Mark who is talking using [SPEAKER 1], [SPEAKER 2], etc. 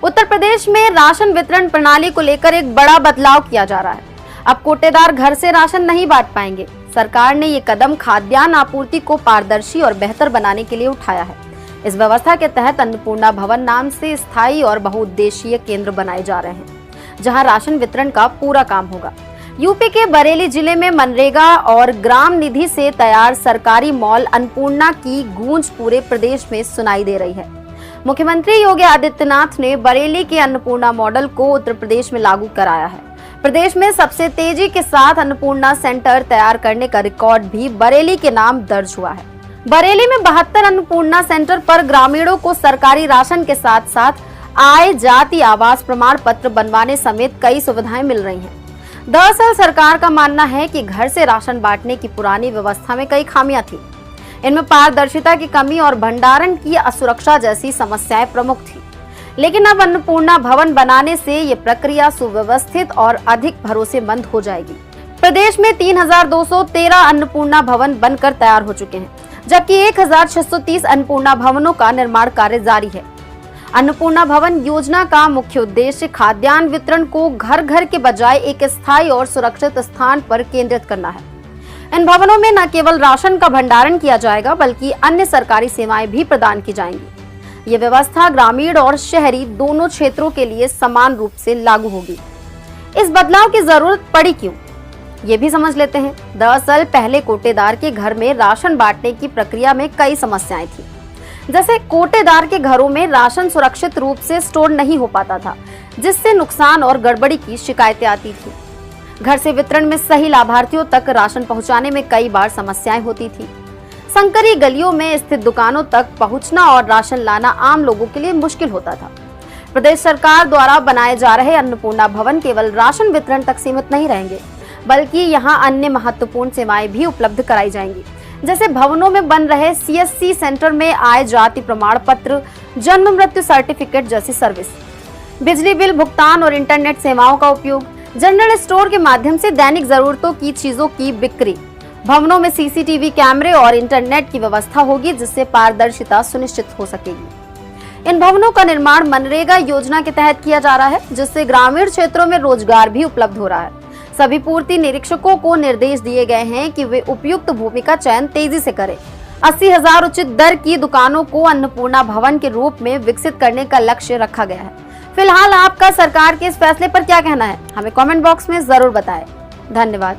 [SPEAKER 1] उत्तर प्रदेश में राशन वितरण प्रणाली को लेकर एक बड़ा बदलाव किया जा रहा है। अब कोटेदार घर से राशन नहीं बांट पाएंगे। सरकार ने ये कदम खाद्यान्न आपूर्ति को पारदर्शी और बेहतर बनाने के लिए उठाया है। इस व्यवस्था के तहत अन्नपूर्णा भवन नाम से स्थायी और बहुउद्देशीय केंद्र बनाए जा रहे हैं, जहां राशन वितरण का पूरा काम होगा। यूपी के बरेली जिले में मनरेगा और ग्राम निधि से तैयार सरकारी मॉल अन्नपूर्णा की गूंज पूरे प्रदेश में सुनाई दे रही है। मुख्यमंत्री योगी आदित्यनाथ ने बरेली के अन्नपूर्णा मॉडल को उत्तर प्रदेश में लागू कराया है। प्रदेश में सबसे तेजी के साथ अन्नपूर्णा सेंटर तैयार करने का रिकॉर्ड भी बरेली के नाम दर्ज हुआ है। बरेली में 72 अन्नपूर्णा सेंटर पर ग्रामीणों को सरकारी राशन के साथ साथ आय, जाति, आवास प्रमाण पत्र बनवाने समेत कई सुविधाएं मिल रही हैं। दरअसल सरकार का मानना है कि घर से राशन बांटने की पुरानी व्यवस्था में कई खामियां थी। इनमें पारदर्शिता की कमी और भंडारण की असुरक्षा जैसी समस्याएं प्रमुख थी। लेकिन अब अन्नपूर्णा भवन बनाने से ये प्रक्रिया सुव्यवस्थित और अधिक भरोसेमंद हो जाएगी। प्रदेश में 3213 अन्नपूर्णा भवन बनकर तैयार हो चुके हैं, जबकि 1630 अन्नपूर्णा भवनों का निर्माण कार्य जारी है। अन्नपूर्णा भवन योजना का मुख्य उद्देश्य खाद्यान्न वितरण को घर घर के बजाय एक स्थायी और सुरक्षित स्थान पर केंद्रित करना है। इन भवनों में न केवल राशन का भंडारण किया जाएगा, बल्कि अन्य सरकारी सेवाएं भी प्रदान की जाएंगी। ये व्यवस्था ग्रामीण और शहरी दोनों क्षेत्रों के लिए समान रूप से लागू होगी। इस बदलाव की जरूरत पड़ी क्यों, ये भी समझ लेते हैं। दरअसल पहले कोटेदार के घर में राशन बांटने की प्रक्रिया में कई समस्याएं थी। जैसे कोटेदार के घरों में राशन सुरक्षित रूप से स्टोर नहीं हो पाता था, जिससे नुकसान और गड़बड़ी की शिकायतें आती थी। घर से वितरण में सही लाभार्थियों तक राशन पहुंचाने में कई बार समस्याएं होती थी। संकरी गलियों में स्थित दुकानों तक पहुंचना और राशन लाना आम लोगों के लिए मुश्किल होता था। प्रदेश सरकार द्वारा बनाए जा रहे अन्नपूर्णा भवन केवल राशन वितरण तक सीमित नहीं रहेंगे, बल्कि यहाँ अन्य महत्वपूर्ण सेवाएं भी उपलब्ध कराई जाएंगी। जैसे भवनों में बन रहे CSC सेंटर में आय, जाति प्रमाण पत्र, जन्म मृत्यु सर्टिफिकेट जैसी सर्विस, बिजली बिल भुगतान और इंटरनेट सेवाओं का उपयोग, जनरल स्टोर के माध्यम से दैनिक जरूरतों की चीजों की बिक्री। भवनों में CCTV कैमरे और इंटरनेट की व्यवस्था होगी, जिससे पारदर्शिता सुनिश्चित हो सकेगी। इन भवनों का निर्माण मनरेगा योजना के तहत किया जा रहा है, जिससे ग्रामीण क्षेत्रों में रोजगार भी उपलब्ध हो रहा है। सभी पूर्ति निरीक्षकों को निर्देश दिए गए हैं कि वे उपयुक्त भूमि का चयन तेजी से करें। 80,000 उचित दर की दुकानों को अन्नपूर्णा भवन के रूप में विकसित करने का लक्ष्य रखा गया है। फिलहाल आपका सरकार के इस फैसले पर क्या कहना है, हमें कमेंट बॉक्स में जरूर बताएं। धन्यवाद।